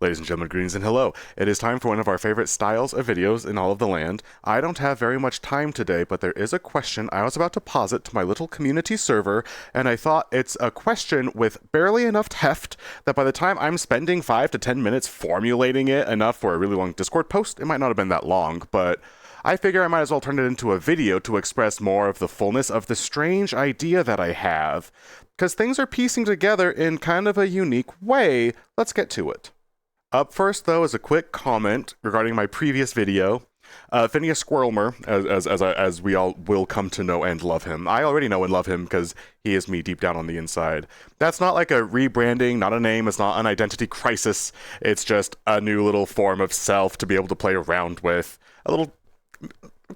Ladies and gentlemen, greetings and hello. It is time for one of our favorite styles of videos in all of the land. I don't have very much time today, but there is a question I was about to posit to my little community server, and I thought it's a question with barely enough heft that by the time I'm spending 5 to 10 minutes formulating it enough for a really long Discord post, it might not have been that long, but I figure I might as well turn it into a video to express more of the fullness of the strange idea that I have, because things are piecing together in kind of a unique way. Let's get to it. Up first, though, is a quick comment regarding my previous video. Phineas Squirrelmer, as we all will come to know and love him. I already know and love him because he is me deep down on the inside. That's not like a rebranding, not a name, it's not an identity crisis. It's just a new little form of self to be able to play around with. A little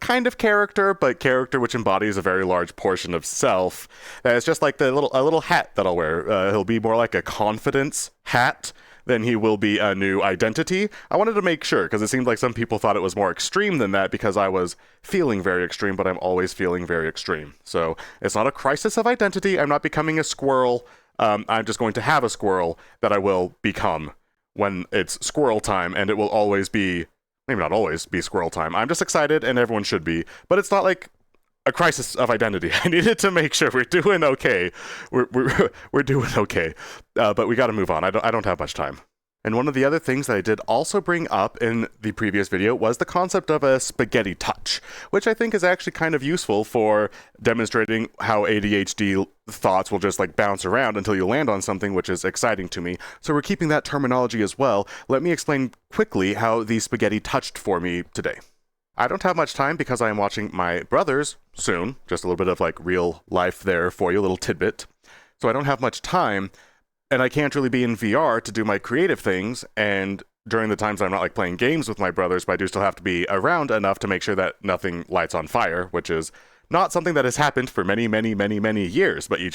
kind of character, but character which embodies a very large portion of self. It's just like a little hat that I'll wear. He'll be more like a confidence hat than he will be a new identity. I wanted to make sure, because it seemed like some people thought it was more extreme than that because I was feeling very extreme, but I'm always feeling very extreme. So it's not a crisis of identity. I'm not becoming a squirrel. I'm just going to have a squirrel that I will become when it's squirrel time, and it will always be, maybe not always be squirrel time. I'm just excited, and everyone should be, but it's not like a crisis of identity. I needed to make sure we're doing okay. We're doing okay, but we got to move on. I don't have much time. And one of the other things that I did also bring up in the previous video was the concept of a spaghetti touch, which I think is actually kind of useful for demonstrating how ADHD thoughts will just like bounce around until you land on something, which is exciting to me. So we're keeping that terminology as well. Let me explain quickly how the spaghetti touched for me today. I don't have much time because I am watching my brothers soon. Just a little bit of like real life there for you, a little tidbit. So I don't have much time, and I can't really be in VR to do my creative things, and during the times I'm not like playing games with my brothers, but I do still have to be around enough to make sure that nothing lights on fire, which is not something that has happened for many years, but you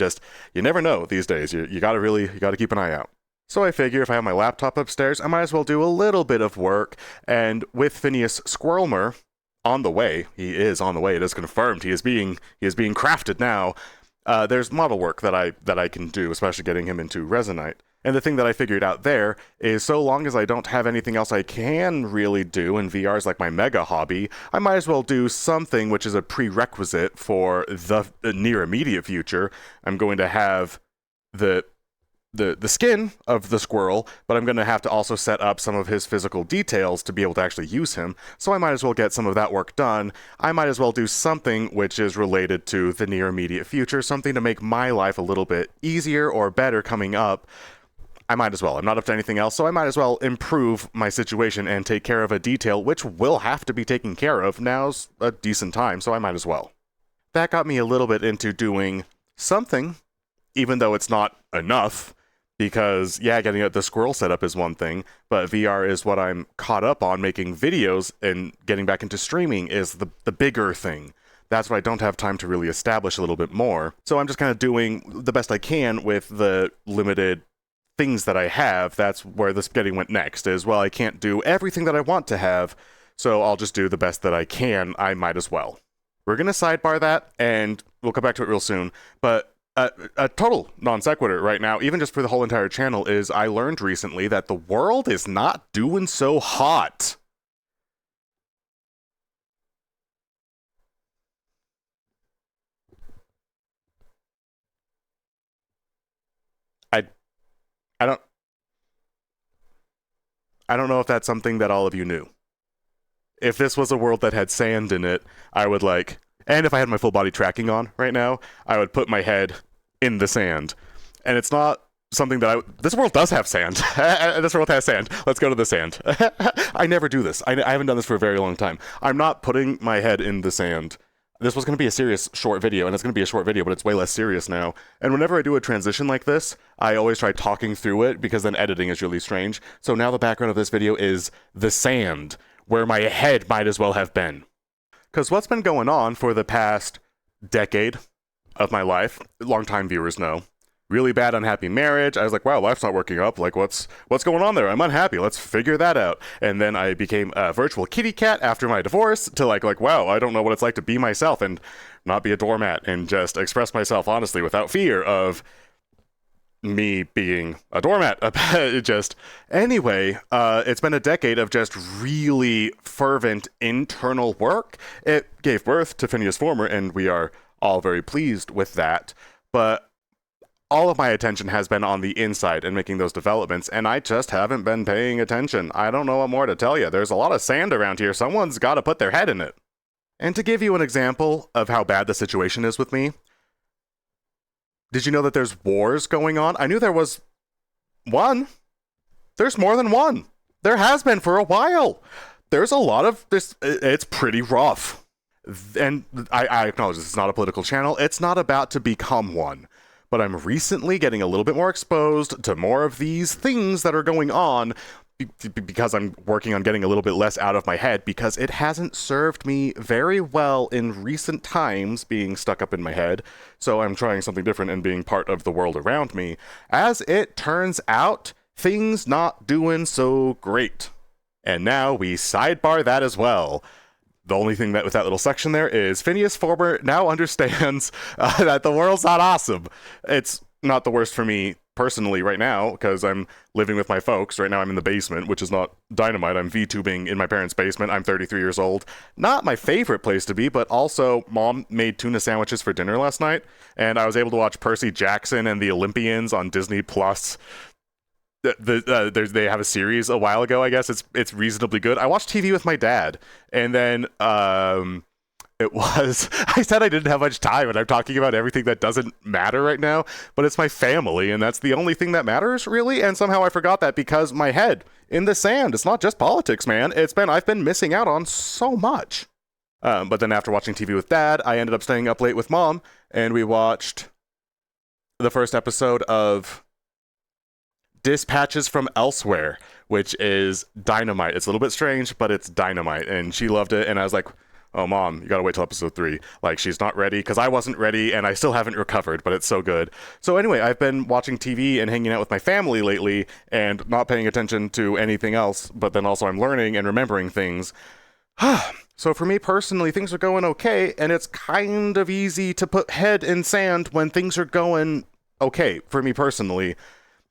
never know these days. You gotta keep an eye out. So I figure if I have my laptop upstairs, I might as well do a little bit of work, and with Phineas Squirrelmer on the way, he is on the way, it is confirmed, he is being crafted now. There's model work that I can do, especially getting him into Resonite. And the thing that I figured out there is so long as I don't have anything else I can really do, and VR is like my mega hobby, I might as well do something which is a prerequisite for the near immediate future. I'm going to have the skin of the squirrel, but I'm going to have to also set up some of his physical details to be able to actually use him, so I might as well get some of that work done. I might as well do something which is related to the near immediate future, something to make my life a little bit easier or better coming up. I might as well. I'm not up to anything else, so I might as well improve my situation and take care of a detail which will have to be taken care of. Now's a decent time, so I might as well. That got me a little bit into doing something, even though it's not enough. Because, yeah, getting the squirrel setup is one thing, but VR is what I'm caught up on. Making videos and getting back into streaming is the bigger thing. That's what I don't have time to really establish a little bit more. So I'm just kind of doing the best I can with the limited things that I have. That's where the spaghetti went next, is, well, I can't do everything that I want to have, so I'll just do the best that I can. I might as well. We're going to sidebar that, and we'll come back to it real soon, but a total non sequitur right now, even just for the whole entire channel, is I learned recently that the world is not doing so hot. I don't know if that's something that all of you knew. If this was a world that had sand in it, I would like, and if I had my full body tracking on right now, I would put my head in the sand. And it's not something that this world does have sand. This world has sand. Let's go to the sand. I never do this. I haven't done this for a very long time. I'm not putting my head in the sand. This was going to be a serious short video, and it's going to be a short video, but it's way less serious now. And whenever I do a transition like this, I always try talking through it, because then editing is really strange. So now the background of this video is the sand, where my head might as well have been. Because what's been going on for the past decade of my life, longtime viewers know, really bad unhappy marriage. I was like, wow, life's not working up. Like, what's going on there? I'm unhappy. Let's figure that out. And then I became a virtual kitty cat after my divorce to like, wow, I don't know what it's like to be myself and not be a doormat and just express myself honestly without fear of me being a doormat. Just anyway, it's been a decade of just really fervent internal work. It gave birth to Phineas Former, and we are all very pleased with that. But all of my attention has been on the inside and making those developments, and I just haven't been paying attention. I don't know what more to tell you. There's a lot of sand around here. Someone's got to put their head in it. And to give you an example of how bad the situation is with me, did you know that there's wars going on? I knew there was one. There's more than one. There has been for a while. There's a lot of this. It's pretty rough. And I acknowledge this is not a political channel. It's not about to become one. But I'm recently getting a little bit more exposed to more of these things that are going on because I'm working on getting a little bit less out of my head, because it hasn't served me very well in recent times being stuck up in my head. So I'm trying something different and being part of the world around me. As it turns out, things not doing so great. And now we sidebar that as well. The only thing that with that little section there is Phineas Former now understands that the world's not awesome. It's not the worst for me personally right now, because I'm living with my folks. Right now I'm in the basement, which is not dynamite. I'm VTubing in my parents' basement. I'm 33 years old. Not my favorite place to be, but also Mom made tuna sandwiches for dinner last night, and I was able to watch Percy Jackson and the Olympians on Disney Plus. They have a series a while ago. I guess it's reasonably good. I watched TV with my dad, and then I said I didn't have much time, and I'm talking about everything that doesn't matter right now, but it's my family, and that's the only thing that matters, really. And somehow I forgot that because my head in the sand. It's not just politics, man. I've been missing out on so much. But then after watching TV with Dad, I ended up staying up late with Mom, and we watched the first episode of Dispatches from Elsewhere, which is dynamite. It's a little bit strange, but it's dynamite, and she loved it, and I was like, oh, Mom, you gotta wait till episode 3. Like, she's not ready, because I wasn't ready, and I still haven't recovered, but it's so good. So anyway, I've been watching TV and hanging out with my family lately, and not paying attention to anything else, but then also I'm learning and remembering things. So for me personally, things are going okay, and it's kind of easy to put head in sand when things are going okay, for me personally.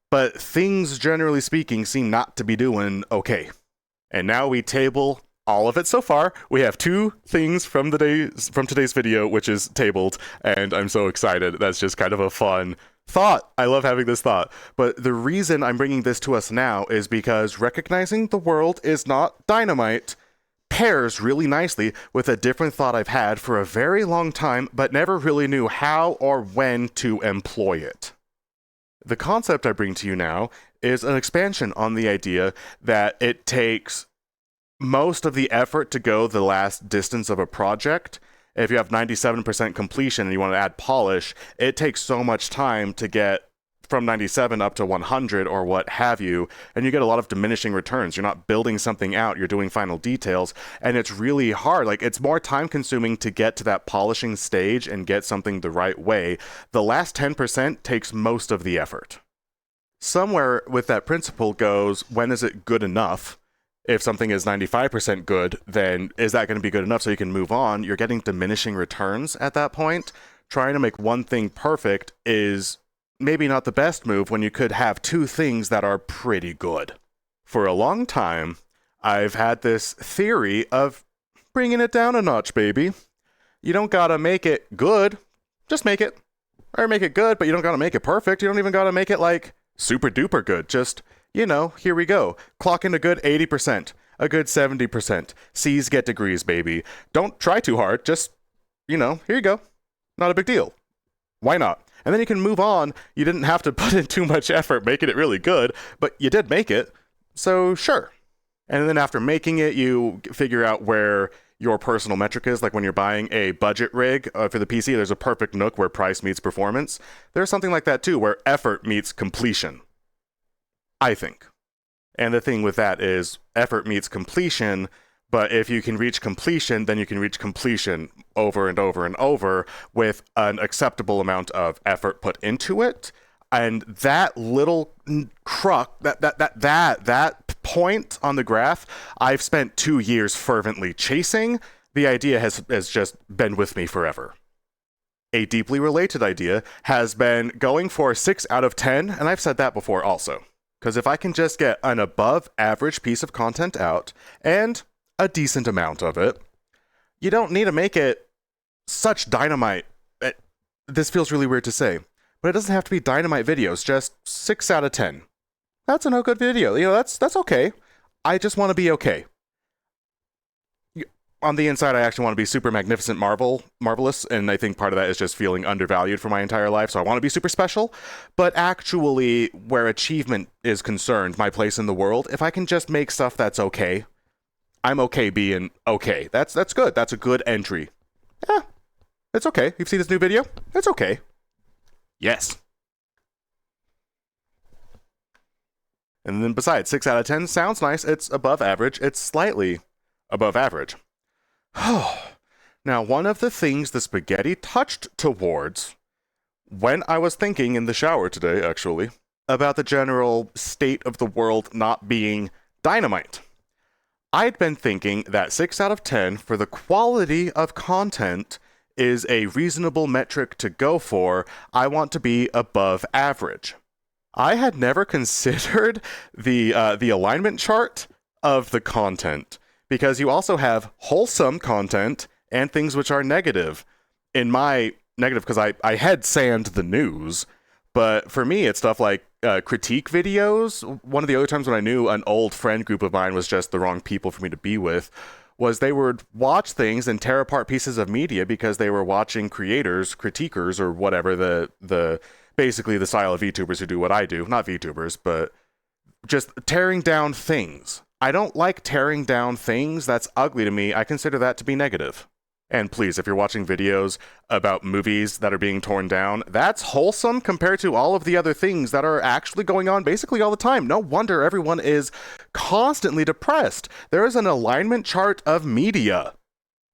But things, generally speaking, seem not to be doing okay. And now we table all of it so far. We have 2 things from today's video, which is tabled, and I'm so excited. That's just kind of a fun thought. I love having this thought. But the reason I'm bringing this to us now is because recognizing the world is not dynamite pairs really nicely with a different thought I've had for a very long time, but never really knew how or when to employ it. The concept I bring to you now is an expansion on the idea that it takes most of the effort to go the last distance of a project. If you have 97% completion and you want to add polish, it takes so much time to get from 97 up to 100 or what have you, and you get a lot of diminishing returns. You're not building something out, you're doing final details, and it's really hard. Like, it's more time consuming to get to that polishing stage and get something the right way. The last 10% takes most of the effort. Somewhere with that principle goes, when is it good enough? If something is 95% good, then is that going to be good enough so you can move on? You're getting diminishing returns at that point. Trying to make one thing perfect is maybe not the best move when you could have 2 things that are pretty good. For a long time, I've had this theory of bringing it down a notch, baby. You don't gotta make it good, just make it. Or make it good, but you don't gotta make it perfect. You don't even gotta make it, like, super duper good. Just, here we go. Clock in a good 80%, a good 70%. C's get degrees, baby. Don't try too hard, just, here you go. Not a big deal. Why not? And then you can move on. You didn't have to put in too much effort making it really good, but you did make it, so sure. And then after making it, you figure out where your personal metric is. Like when you're buying a budget rig for the PC, there's a perfect nook where price meets performance. There's something like that too, where effort meets completion, I think. And the thing with that is effort meets completion. But if you can reach completion, then you can reach completion over and over and over with an acceptable amount of effort put into it. And that little that point on the graph, I've spent 2 years fervently chasing. The idea has just been with me forever. a deeply related idea, has been going for 6 out of 10, and I've said that before also. Because if I can just get an above average piece of content out, and a decent amount of it, you don't need to make it such dynamite. This feels really weird to say, but it doesn't have to be dynamite videos, just 6 out of 10. That's a no good video. You know, that's okay. I just want to be okay. On the inside, I actually want to be super magnificent marvelous, and I think part of that is just feeling undervalued for my entire life, so I want to be super special. But actually, where achievement is concerned, my place in the world, if I can just make stuff that's okay, I'm okay being okay. That's good. That's a good entry. Yeah, it's okay. You've seen this new video? It's okay. Yes. And then besides, 6 out of 10 sounds nice. It's above average. It's slightly above average. Now, one of the things the spaghetti touched towards when I was thinking in the shower today, actually, about the general state of the world not being dynamite. I'd been thinking that 6 out of 10 for the quality of content is a reasonable metric to go for. I want to be above average. I had never considered the alignment chart of the content, because you also have wholesome content and things which are negative. In my negative, because I had sanned the news, but for me, it's stuff like critique videos. One of the other times when I knew an old friend group of mine was just the wrong people for me to be with, was they would watch things and tear apart pieces of media because they were watching creators, critiquers, or whatever, the basically the style of VTubers who do what I do. Not VTubers, but just tearing down things. I don't like tearing down things. That's ugly to me. I consider that to be negative. And please, if you're watching videos about movies that are being torn down, that's wholesome compared to all of the other things that are actually going on basically all the time. No wonder everyone is constantly depressed. There is an alignment chart of media.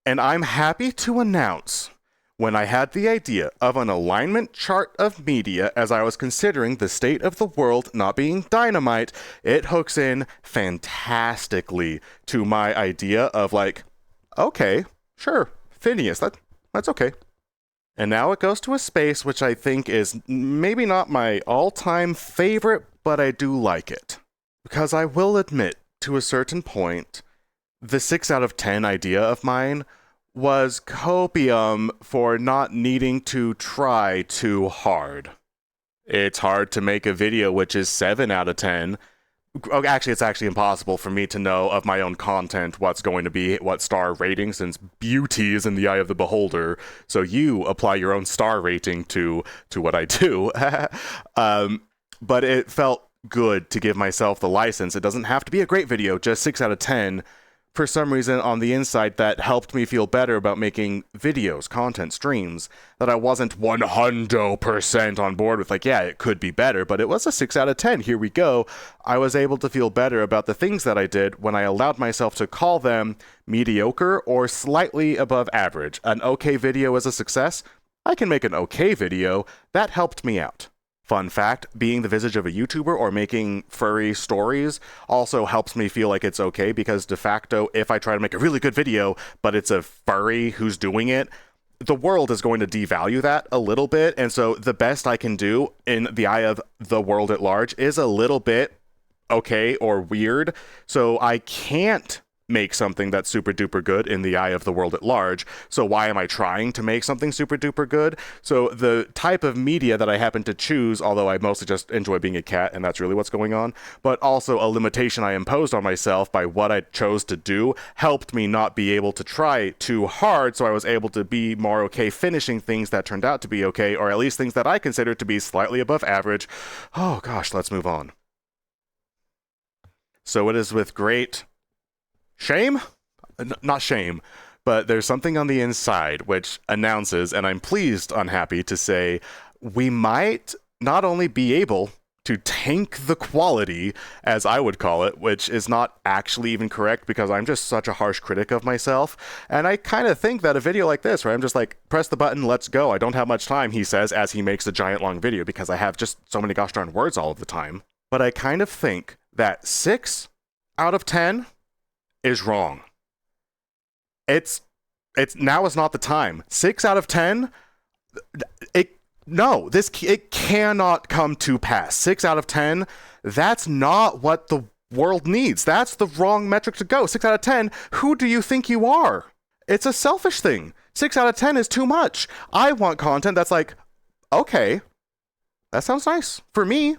And I'm happy to announce, when I had the idea of an alignment chart of media as I was considering the state of the world not being dynamite, it hooks in fantastically to my idea of like, okay, sure, Phineas, that's okay. And now it goes to a space which I think is maybe not my all-time favorite, but I do like it. Because I will admit, to a certain point, the 6 out of 10 idea of mine was copium for not needing to try too hard. It's hard to make a video which is 7 out of 10. Actually, it's actually impossible for me to know of my own content what's going to be what star rating, since beauty is in the eye of the beholder. So you apply your own star rating to what I do. But it felt good to give myself the license. It doesn't have to be a great video, just 6 out of 10. For some reason on the inside, that helped me feel better about making videos, content, streams, that I wasn't 100% on board with, like, yeah, it could be better, but it was a 6 out of 10, here we go. I was able to feel better about the things that I did when I allowed myself to call them mediocre or slightly above average. An okay video is a success. I can make an okay video. That helped me out. Fun fact, being the visage of a YouTuber or making furry stories also helps me feel like it's okay, because de facto, if I try to make a really good video, but it's a furry who's doing it, the world is going to devalue that a little bit. And so the best I can do in the eye of the world at large is a little bit okay or weird. So I can't make something that's super duper good in the eye of the world at large. So why am I trying to make something super duper good? So the type of media that I happen to choose, although I mostly just enjoy being a cat and that's really what's going on, but also a limitation I imposed on myself by what I chose to do, helped me not be able to try too hard. So I was able to be more okay finishing things that turned out to be okay, or at least things that I consider to be slightly above average. Oh gosh, let's move on. So it is with great shame? Not shame, but there's something on the inside which announces, and I'm pleased, unhappy to say, we might not only be able to tank the quality, as I would call it, which is not actually even correct because I'm just such a harsh critic of myself. And I kind of think that a video like this, where I'm just like, press the button, let's go. I don't have much time, he says, as he makes a giant long video because I have just so many gosh darn words all of the time. But I kind of think that 6 out of 10 is wrong. It's now is not the time. 6 out of 10, It cannot come to pass. 6 out of 10, that's not what the world needs. That's the wrong metric to go. 6 out of 10, who do you think you are? It's a selfish thing. 6 out of 10 is too much. I want content that's like, okay, that sounds nice for me.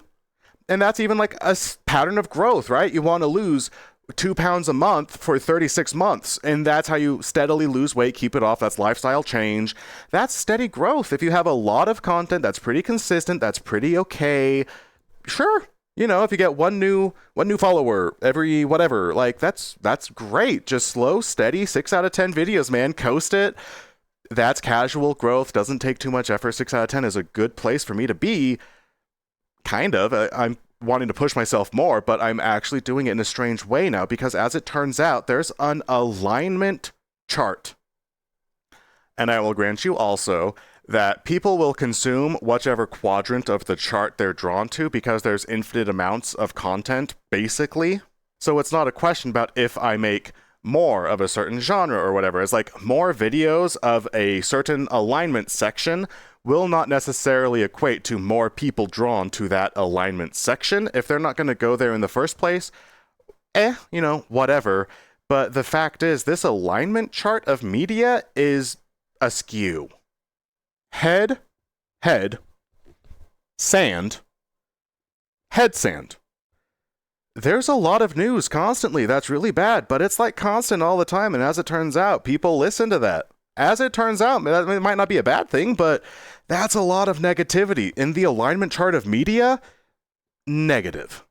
And that's even like a pattern of growth, right? You want to lose 2 pounds a month for 36 months. And that's how you steadily lose weight, keep it off. That's lifestyle change. That's steady growth. If you have a lot of content that's pretty consistent, that's pretty okay. Sure. You know, if you get one new follower every whatever, like that's great. Just slow, steady, 6 out of 10 videos, man. Coast it. That's casual growth. Doesn't take too much effort. 6 out of 10 is a good place for me to be. Kind of. I'm wanting to push myself more, but I'm actually doing it in a strange way now because as it turns out, there's an alignment chart. And I will grant you also that people will consume whichever quadrant of the chart they're drawn to because there's infinite amounts of content, basically. So it's not a question about if I make more of a certain genre or whatever. It's like more videos of a certain alignment section will not necessarily equate to more people drawn to that alignment section. If they're not going to go there in the first place, whatever. But the fact is, this alignment chart of media is askew. Head, sand, head sand. There's a lot of news constantly that's really bad, but it's like constant all the time, and as it turns out, people listen to that. As it turns out, it might not be a bad thing, but that's a lot of negativity. In the alignment chart of media, negative.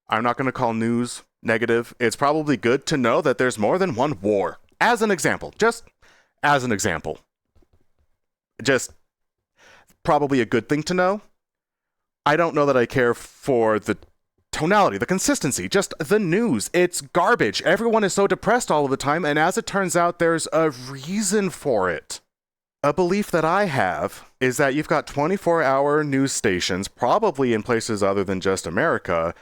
I'm not going to call news negative. It's probably good to know that there's more than one war. As an example. Just as an example. Just probably a good thing to know. I don't know that I care for the tonality, the consistency, just the news. It's garbage. Everyone is so depressed all of the time, and as it turns out, there's a reason for it. A belief that I have is that you've got 24-hour news stations, probably in places other than just America,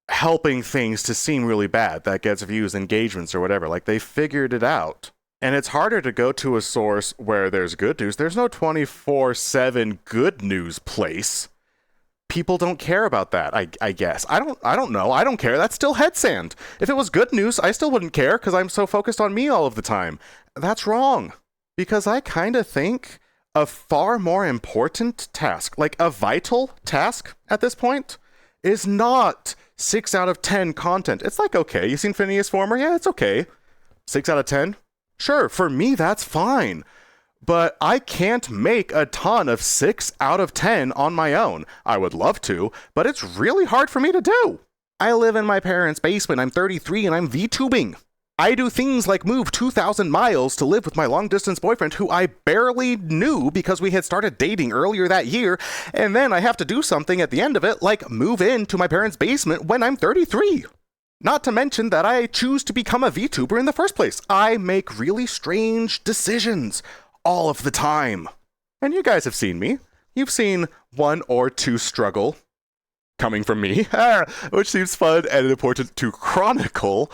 helping things to seem really bad. That gets views, engagements, or whatever. Like, they figured it out. And it's harder to go to a source where there's good news. There's no 24/7 good news place. People don't care about that, I guess. I don't know. I don't care. That's still head sand. If it was good news, I still wouldn't care because I'm so focused on me all of the time. That's wrong. Because I kind of think a far more important task, like a vital task at this point, is not 6 out of 10 content. It's like, okay, you seen Phineas Former? Yeah, it's okay. 6 out of 10? Sure, for me, that's fine. But I can't make a ton of 6 out of 10 on my own. I would love to, but it's really hard for me to do. I live in my parents' basement. I'm 33 and I'm VTubing. I do things like move 2,000 miles to live with my long-distance boyfriend who I barely knew because we had started dating earlier that year, and then I have to do something at the end of it, like move into my parents' basement when I'm 33. Not to mention that I choose to become a VTuber in the first place. I make really strange decisions all of the time. And you guys have seen me. You've seen 1 or 2 struggle coming from me, which seems fun and important to chronicle.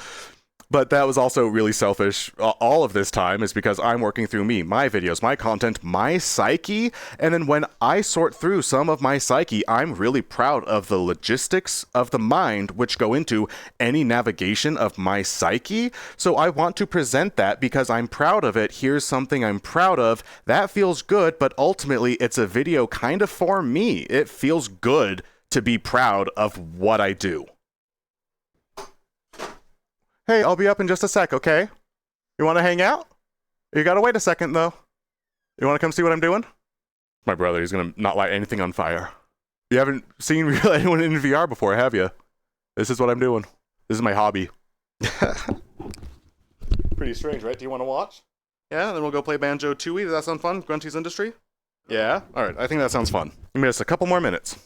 But that was also really selfish. All of this time is because I'm working through me, my videos, my content, my psyche. And then when I sort through some of my psyche, I'm really proud of the logistics of the mind which go into any navigation of my psyche. So I want to present that because I'm proud of it. Here's something I'm proud of. That feels good, but ultimately it's a video kind of for me. It feels good to be proud of what I do. Hey, I'll be up in just a sec, okay? You want to hang out? You gotta wait a second, though. You want to come see what I'm doing? My brother, he's gonna not light anything on fire. You haven't seen anyone in VR before, have you? This is what I'm doing. This is my hobby. Pretty strange, right? Do you want to watch? Yeah, then we'll go play Banjo-Tooie. Does that sound fun? Grunty's Industry? Yeah? Alright, I think that sounds fun. Give me just a couple more minutes.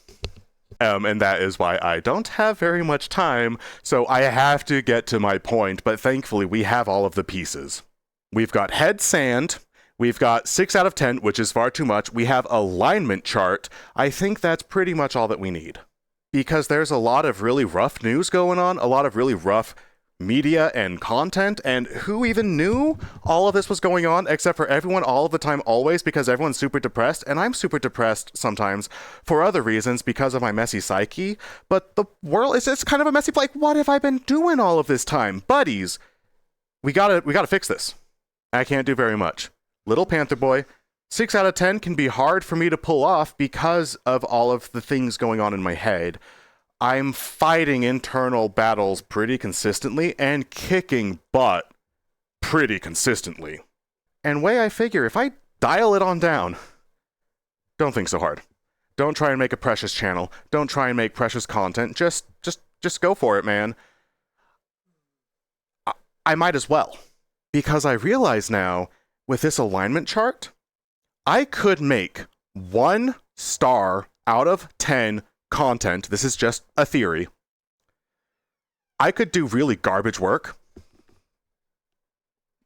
And that is why I don't have very much time, so I have to get to my point, but thankfully we have all of the pieces. We've got head sand, we've got 6 out of 10, which is far too much, we have alignment chart. I think that's pretty much all that we need. Because there's a lot of really rough news going on, a lot of really rough media and content, and who even knew all of this was going on except for everyone all of the time always, because everyone's super depressed, and I'm super depressed sometimes for other reasons because of my messy psyche. But the world is just kind of a messy, like, what have I been doing all of this time? Buddies, we gotta fix this. I can't do very much. Little Panther Boy, 6 out of 10 can be hard for me to pull off because of all of the things going on in my head. I'm fighting internal battles pretty consistently and kicking butt pretty consistently. And way I figure, if I dial it on down, don't think so hard. Don't try and make a Precious channel. Don't try and make Precious content. Just go for it, man. I might as well. Because I realize now, with this alignment chart, I could make 1 star out of 10 content. This is just a theory. I could do really garbage work.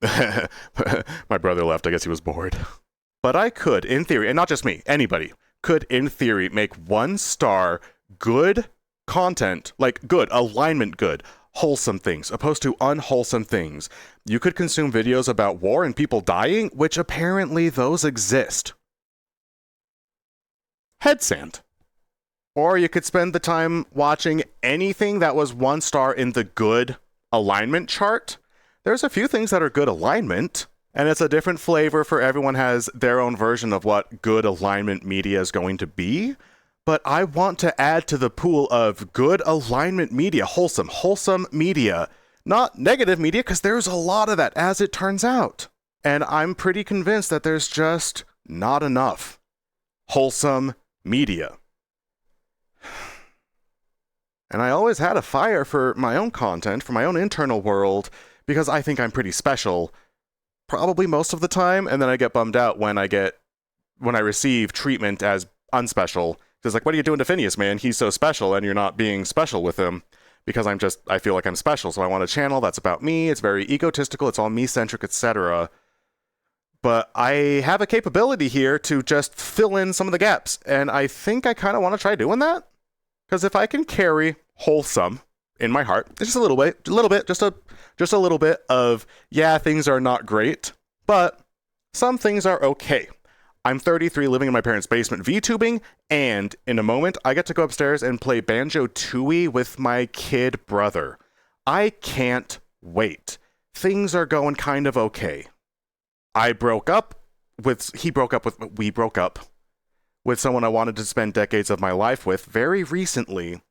My brother left. I guess he was bored. But I could, in theory, and not just me, anybody, could, in theory, make 1 star good content, like good, alignment good, wholesome things, opposed to unwholesome things. You could consume videos about war and people dying, which apparently those exist. Head sand. Or you could spend the time watching anything that was 1 star in the good alignment chart. There's a few things that are good alignment, and it's a different flavor for everyone has their own version of what good alignment media is going to be. But I want to add to the pool of good alignment media, wholesome media, not negative media, because there's a lot of that, as it turns out. And I'm pretty convinced that there's just not enough wholesome media. And I always had a fire for my own content, for my own internal world, because I think I'm pretty special, probably most of the time, and then I get bummed out when I receive treatment as unspecial. It's like, what are you doing to Phineas, man? He's so special, and you're not being special with him. Because I feel like I'm special, so I want a channel that's about me, it's very egotistical, it's all me-centric, etc. But I have a capability here to just fill in some of the gaps, and I think I kind of want to try doing that. Because if I can carry wholesome in my heart, just a little bit, just a little bit of, yeah, things are not great, but some things are okay. I'm 33, living in my parents' basement, VTubing, and in a moment, I get to go upstairs and play Banjo-Tooie with my kid brother. I can't wait. Things are going kind of okay. We broke up with someone I wanted to spend decades of my life with very recently,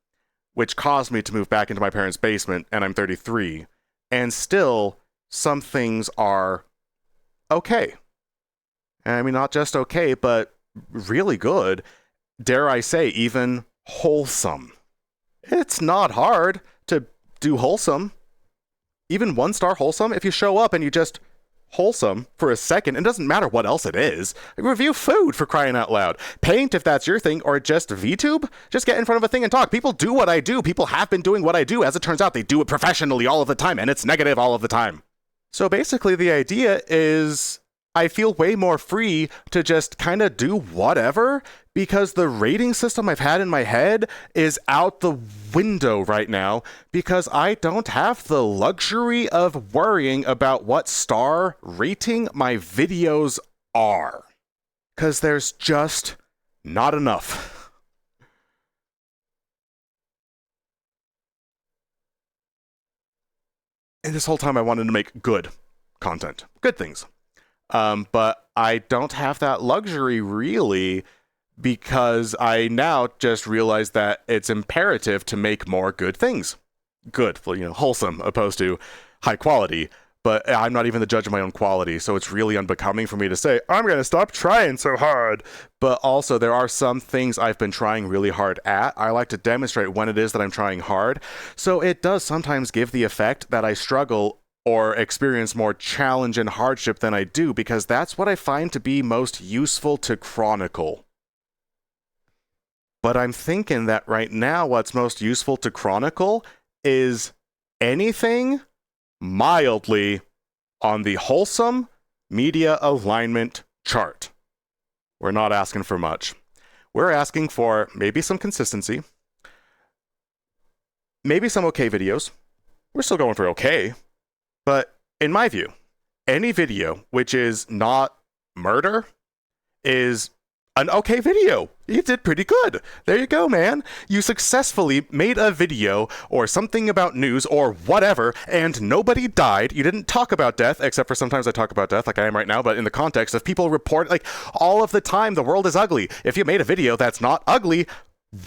which caused me to move back into my parents' basement, and I'm 33, and still, some things are okay. I mean, not just okay, but really good. Dare I say, even wholesome. It's not hard to do wholesome. Even 1 star wholesome, if you show up and you just wholesome for a second, it doesn't matter what else it is. Review food, for crying out loud. Paint, if that's your thing, or just VTube. Just get in front of a thing and talk. People do what I do. People have been doing what I do. As it turns out, they do it professionally all of the time, and it's negative all of the time. So basically, the idea is I feel way more free to just kind of do whatever, because the rating system I've had in my head is out the window right now, because I don't have the luxury of worrying about what star rating my videos are. Because there's just not enough. And this whole time I wanted to make good content. Good things. But I don't have that luxury, really, because I now just realize that it's imperative to make more good things. Good, wholesome, opposed to high quality. But I'm not even the judge of my own quality, so it's really unbecoming for me to say, I'm going to stop trying so hard. But also, there are some things I've been trying really hard at. I like to demonstrate when it is that I'm trying hard. So it does sometimes give the effect that I struggle or experience more challenge and hardship than I do, because that's what I find to be most useful to chronicle. But I'm thinking that right now what's most useful to chronicle is anything mildly on the wholesome media alignment chart. We're not asking for much. We're asking for maybe some consistency, maybe some okay videos, We're still going for okay. But in my view, any video which is not murder is an okay video. You did pretty good. There you go, man. You successfully made a video or something about news or whatever, and nobody died. You didn't talk about death, except for sometimes I talk about death like I am right now, but in the context of people report, like, all of the time the world is ugly. If you made a video that's not ugly,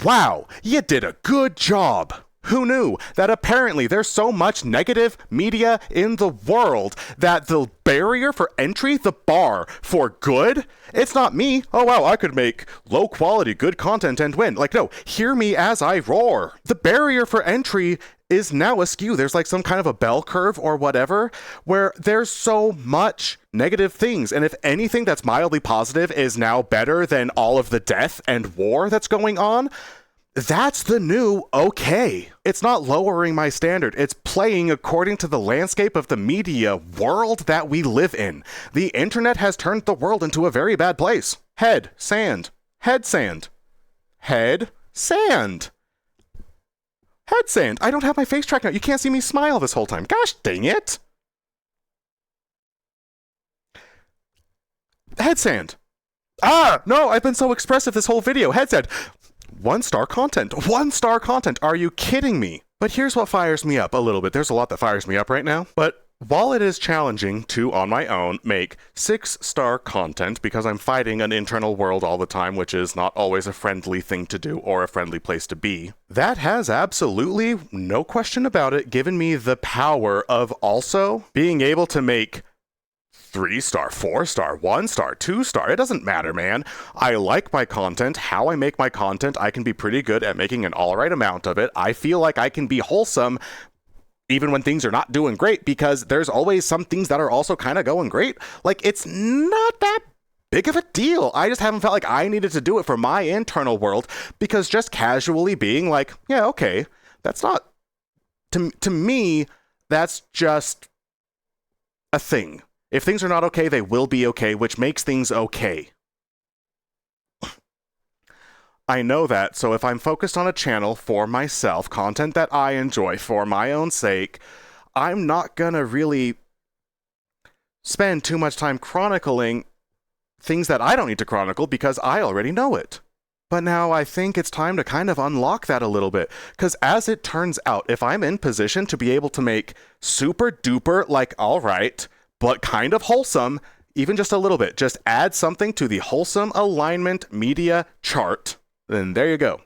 wow, you did a good job. Who knew that apparently there's so much negative media in the world that the barrier for entry, the bar for good, it's not me. Oh wow, I could make low quality good content and win. Like, no, hear me as I roar. The barrier for entry is now askew. There's like some kind of a bell curve or whatever where there's so much negative things. And if anything that's mildly positive is now better than all of the death and war that's going on, that's the new okay. It's not lowering my standard. It's playing according to the landscape of the media world that we live in. The internet has turned the world into a very bad place. Head, sand. Head, sand. Head, sand. Head, sand. I don't have my face tracked now. You can't see me smile this whole time. Gosh dang it. Head, sand. Ah, no, I've been so expressive this whole video. Head, sand. 1-star content. 1-star content. Are you kidding me? But here's what fires me up a little bit. There's a lot that fires me up right now. But while it is challenging to, on my own, make 6-star content because I'm fighting an internal world all the time, which is not always a friendly thing to do or a friendly place to be, that has absolutely, no question about it, given me the power of also being able to make 3-star, 4-star, 1-star, 2-star. It doesn't matter, man. I like my content. How I make my content, I can be pretty good at making an alright amount of it. I feel like I can be wholesome even when things are not doing great because there's always some things that are also kind of going great. Like, it's not that big of a deal. I just haven't felt like I needed to do it for my internal world because just casually being like, yeah, okay, that's not, to me, that's just a thing. If things are not okay, they will be okay, which makes things okay. I know that, so if I'm focused on a channel for myself, content that I enjoy for my own sake, I'm not gonna really spend too much time chronicling things that I don't need to chronicle because I already know it. But now I think it's time to kind of unlock that a little bit, because as it turns out, if I'm in position to be able to make super duper, like, alright, but kind of wholesome, even just a little bit, just add something to the wholesome alignment media chart, then there you go.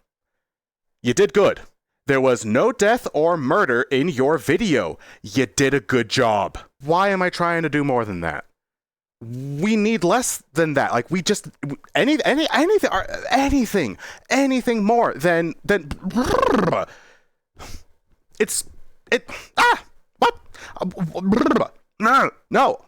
You did good. There was no death or murder in your video. You did a good job. Why am I trying to do more than that? We need less than that. Like, we just, anything more than, no.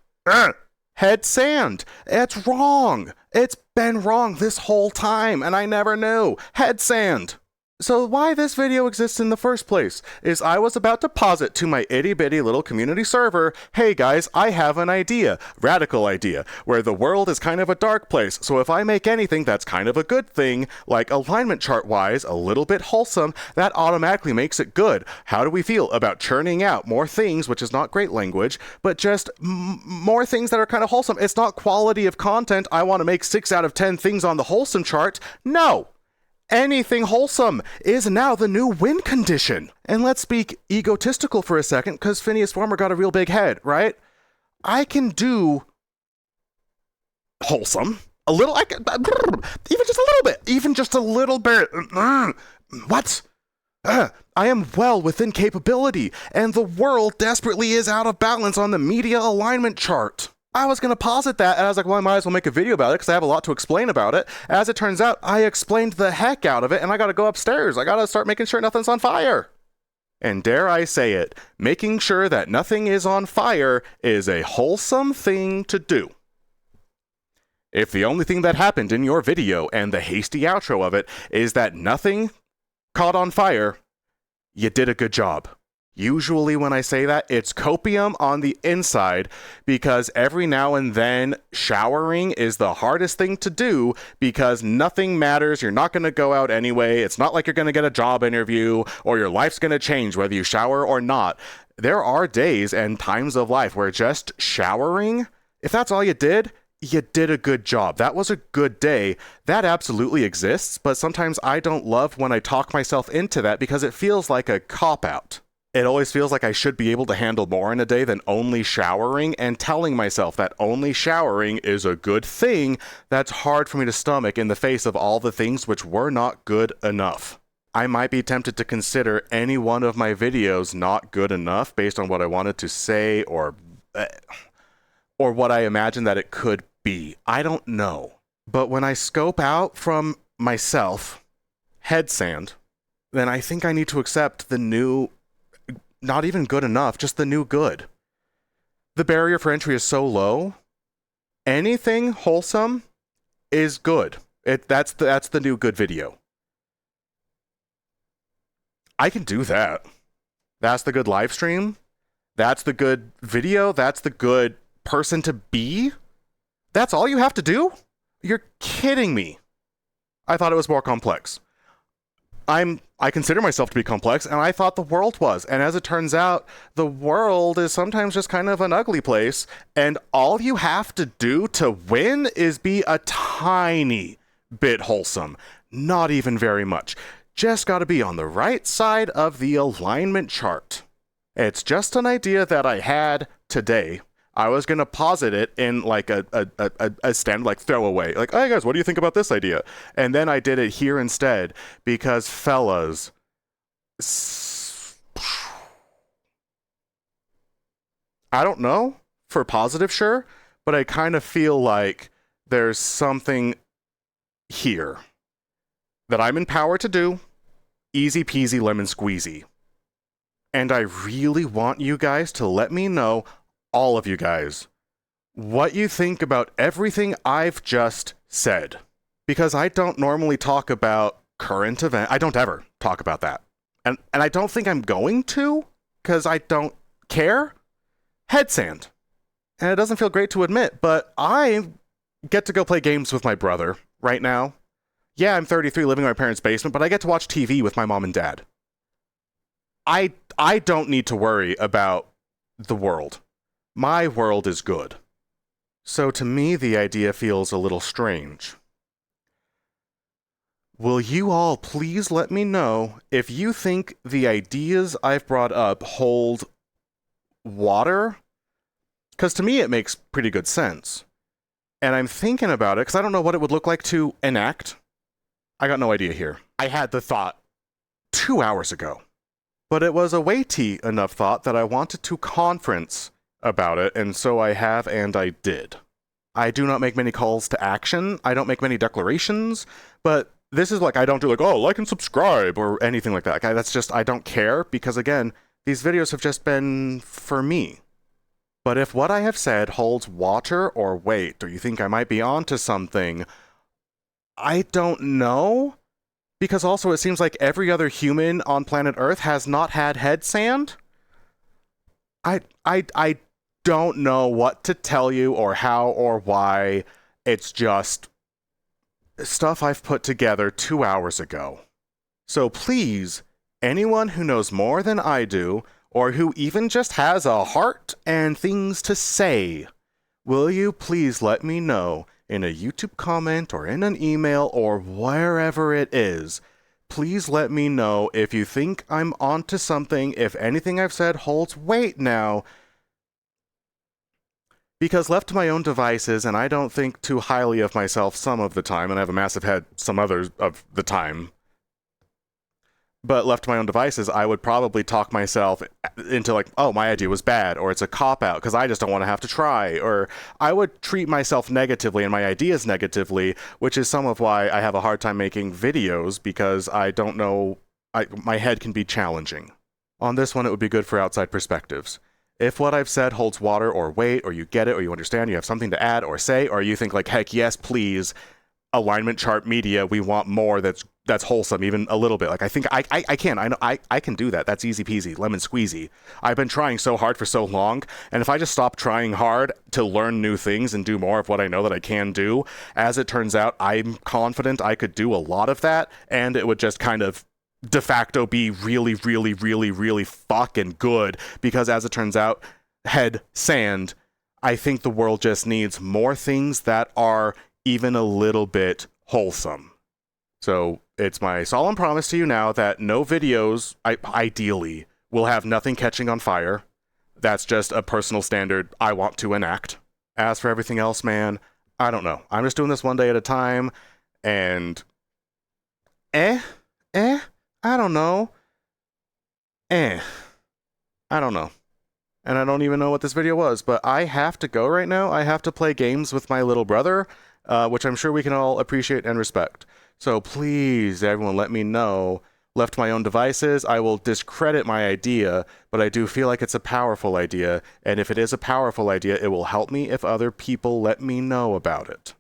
Head sand. It's wrong. It's been wrong this whole time, and I never knew. Head sand. So why this video exists in the first place is I was about to posit to my itty-bitty little community server, hey guys, I have an idea, radical idea, where the world is kind of a dark place, so if I make anything that's kind of a good thing, like alignment chart-wise, a little bit wholesome, that automatically makes it good. How do we feel about churning out more things, which is not great language, but just more things that are kind of wholesome? It's not quality of content, I want to make 6 out of 10 things on the wholesome chart. No! Anything wholesome is now the new win condition. And let's speak egotistical for a second, because Phineas Farmer got a real big head, right? I can do wholesome. A little, even just a little bit. What? I am well within capability, and the world desperately is out of balance on the media alignment chart. I was going to posit that, and I was like, well, I might as well make a video about it because I have a lot to explain about it. As it turns out, I explained the heck out of it, and I got to go upstairs. I got to start making sure nothing's on fire. And dare I say it, making sure that nothing is on fire is a wholesome thing to do. If the only thing that happened in your video and the hasty outro of it is that nothing caught on fire, you did a good job. Usually when I say that, it's copium on the inside, because every now and then showering is the hardest thing to do because nothing matters. You're not going to go out anyway. It's not like you're going to get a job interview or your life's going to change whether you shower or not. There are days and times of life where just showering, if that's all you did a good job. That was a good day. That absolutely exists, but sometimes I don't love when I talk myself into that because it feels like a cop-out. It always feels like I should be able to handle more in a day than only showering, and telling myself that only showering is a good thing, that's hard for me to stomach in the face of all the things which were not good enough. I might be tempted to consider any one of my videos not good enough based on what I wanted to say or what I imagine that it could be. I don't know. But when I scope out from myself, head sand, then I think I need to accept the new, not even good enough, just the new good. The barrier for entry is so low. Anything wholesome is good. That's the new good video. I can do that. That's the good live stream. That's the good video. That's the good person to be. That's all you have to do? You're kidding me. I thought it was more complex. I consider myself to be complex, and I thought the world was. And as it turns out, the world is sometimes just kind of an ugly place, and all you have to do to win is be a tiny bit wholesome. Not even very much. Just gotta be on the right side of the alignment chart. It's just an idea that I had today. I was gonna posit it in like a stand, like throwaway. Like, hey guys, what do you think about this idea? And then I did it here instead because, fellas, I don't know, for positive, sure, but I kind of feel like there's something here that I'm in power to do, easy peasy lemon squeezy. And I really want you guys to let me know, all of you guys, what you think about everything I've just said. Because I don't normally talk about current event. I don't ever talk about that. And I don't think I'm going to, because I don't care. Head sand. And it doesn't feel great to admit, but I get to go play games with my brother right now. Yeah, I'm 33 living in my parents' basement, but I get to watch TV with my mom and dad. I don't need to worry about the world. My world is good. So to me, the idea feels a little strange. Will you all please let me know if you think the ideas I've brought up hold water? Because to me, it makes pretty good sense. And I'm thinking about it because I don't know what it would look like to enact. I got no idea here. I had the thought 2 hours ago. But it was a weighty enough thought that I wanted to conference about it, and so I have, and I did. I do not make many calls to action. I don't make many declarations, but this is like, I don't do like, oh, like and subscribe or anything like that. That's just, I don't care because, again, these videos have just been for me. But if what I have said holds water or weight, or you think I might be onto something, I don't know. Because also it seems like every other human on planet Earth has not had head sand. I don't know what to tell you or how or why. It's just stuff I've put together 2 hours ago. So please, anyone who knows more than I do, or who even just has a heart and things to say, will you please let me know in a YouTube comment or in an email or wherever it is. Please let me know if you think I'm onto something, if anything I've said holds weight now. Because left to my own devices, and I don't think too highly of myself some of the time, and I have a massive head some others of the time, but left to my own devices, I would probably talk myself into like, oh, my idea was bad, or it's a cop-out, because I just don't want to have to try, or I would treat myself negatively and my ideas negatively, which is some of why I have a hard time making videos, because I don't know, my head can be challenging. On this one, it would be good for outside perspectives. If what I've said holds water or weight, or you get it, or you understand, you have something to add or say, or you think like, heck yes, please, alignment chart media, we want more that's wholesome, even a little bit. Like, I think I can. I know I can do that. That's easy peasy, lemon squeezy. I've been trying so hard for so long, and if I just stop trying hard to learn new things and do more of what I know that I can do, as it turns out, I'm confident I could do a lot of that, and it would just kind of de facto be really, really, really, really fucking good. Because as it turns out, head sand, I think the world just needs more things that are even a little bit wholesome. So it's my solemn promise to you now that no videos, ideally, will have nothing catching on fire. That's just a personal standard I want to enact. As for everything else, man, I don't know. I'm just doing this one day at a time, and eh, I don't know. Eh, I don't know. And I don't even know what this video was, but I have to go right now. I have to play games with my little brother, which I'm sure we can all appreciate and respect. So please, everyone, let me know. Left to my own devices, I will discredit my idea, but I do feel like it's a powerful idea, and if it is a powerful idea, it will help me if other people let me know about it.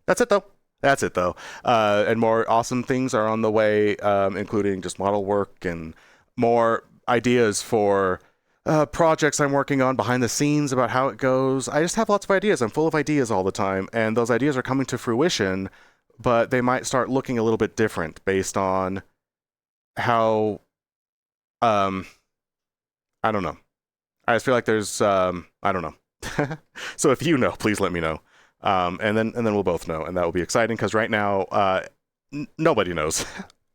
That's it, though. That's it, though. And more awesome things are on the way, including just model work and more ideas for projects I'm working on behind the scenes about how it goes. I just have lots of ideas. I'm full of ideas all the time, and those ideas are coming to fruition, but they might start looking a little bit different based on how, I don't know. I just feel like there's, I don't know. So if you know, please let me know. And then we'll both know, and that will be exciting because right now, nobody knows.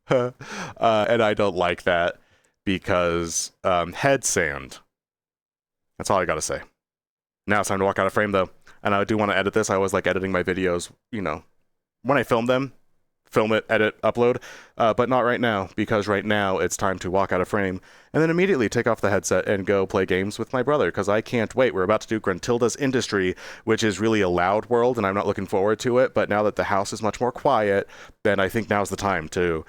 And I don't like that because head sand. That's all I gotta say. Now it's time to walk out of frame though, and I do want to edit this. I always like editing my videos, you know, when I film them, film it, edit, upload, but not right now, because right now it's time to walk out of frame and then immediately take off the headset and go play games with my brother, because I can't wait. We're about to do Gruntilda's Industry, which is really a loud world, and I'm not looking forward to it, but now that the house is much more quiet, then I think now's the time to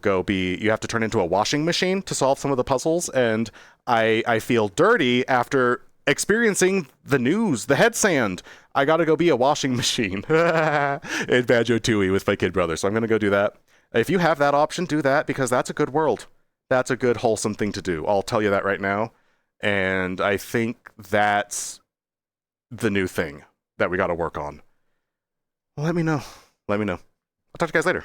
go be, you have to turn into a washing machine to solve some of the puzzles, and I feel dirty after experiencing the news, the head sand. I gotta go be a washing machine in Banjo-Tooie with my kid brother, so I'm gonna go do that. If you have that option, do that, because that's a good world. That's a good, wholesome thing to do. I'll tell you that right now. And I think that's the new thing that we gotta work on. Well, let me know. Let me know. I'll talk to you guys later.